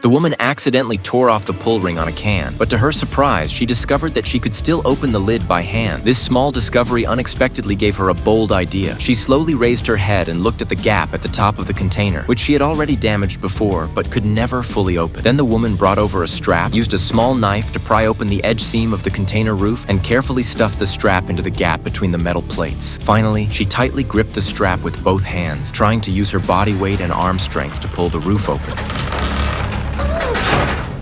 The woman accidentally tore off the pull ring on a can, but to her surprise, she discovered that she could still open the lid by hand. This small discovery unexpectedly gave her a bold idea. She slowly raised her head and looked at the gap at the top of the container, which she had already damaged before, but could never fully open. Then the woman brought over a strap, used a small knife to pry open the edge seam of the container roof, and carefully stuffed the strap into the gap between the metal plates. Finally, she tightly gripped the strap with both hands, trying to use her body weight and arm strength to pull the roof open.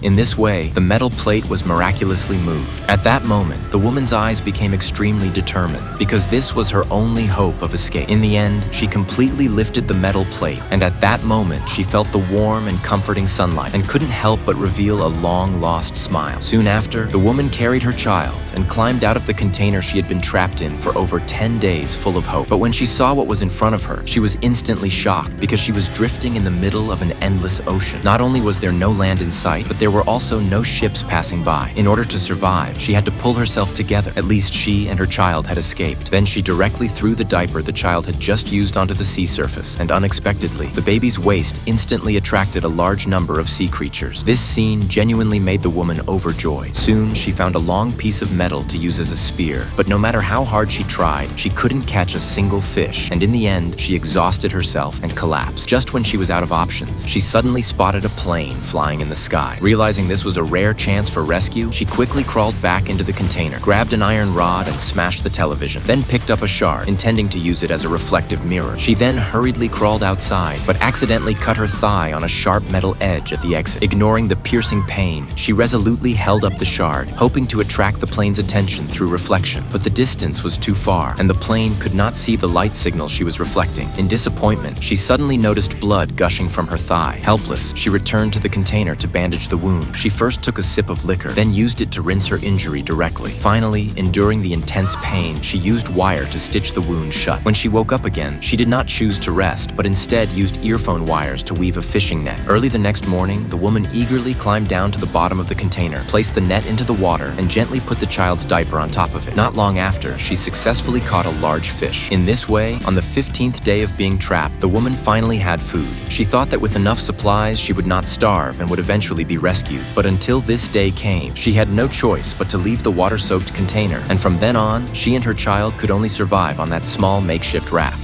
In this way, the metal plate was miraculously moved. At that moment, the woman's eyes became extremely determined, because this was her only hope of escape. In the end, she completely lifted the metal plate, and at that moment, she felt the warm and comforting sunlight and couldn't help but reveal a long-lost smile. Soon after, the woman carried her child and climbed out of the container she had been trapped in for over 10 days full of hope. But when she saw what was in front of her, she was instantly shocked because she was drifting in the middle of an endless ocean. Not only was there no land in sight, but there were also no ships passing by. In order to survive, she had to pull herself together. At least she and her child had escaped. Then she directly threw the diaper the child had just used onto the sea surface, and unexpectedly, the baby's waist instantly attracted a large number of sea creatures. This scene genuinely made the woman overjoyed. Soon, she found a long piece of metal to use as a spear, but no matter how hard she tried, she couldn't catch a single fish, and in the end, she exhausted herself and collapsed. Just when she was out of options, she suddenly spotted a plane flying in the sky. Realizing this was a rare chance for rescue, she quickly crawled back into the container, grabbed an iron rod and smashed the television, then picked up a shard, intending to use it as a reflective mirror. She then hurriedly crawled outside, but accidentally cut her thigh on a sharp metal edge at the exit. Ignoring the piercing pain, she resolutely held up the shard, hoping to attract the plane's attention through reflection. But the distance was too far, and the plane could not see the light signal she was reflecting. In disappointment, she suddenly noticed blood gushing from her thigh. Helpless, she returned to the container to bandage the wound. She first took a sip of liquor, then used it to rinse her injury directly. Finally, enduring the intense pain, she used wire to stitch the wound shut. When she woke up again, she did not choose to rest, but instead used earphone wires to weave a fishing net. Early the next morning, the woman eagerly climbed down to the bottom of the container, placed the net into the water, and gently put the child's diaper on top of it. Not long after, she successfully caught a large fish. In this way, on the 15th day of being trapped, the woman finally had food. She thought that with enough supplies, she would not starve and would eventually be rescued. But until this day came, she had no choice but to leave the water-soaked container, and from then on, she and her child could only survive on that small makeshift raft.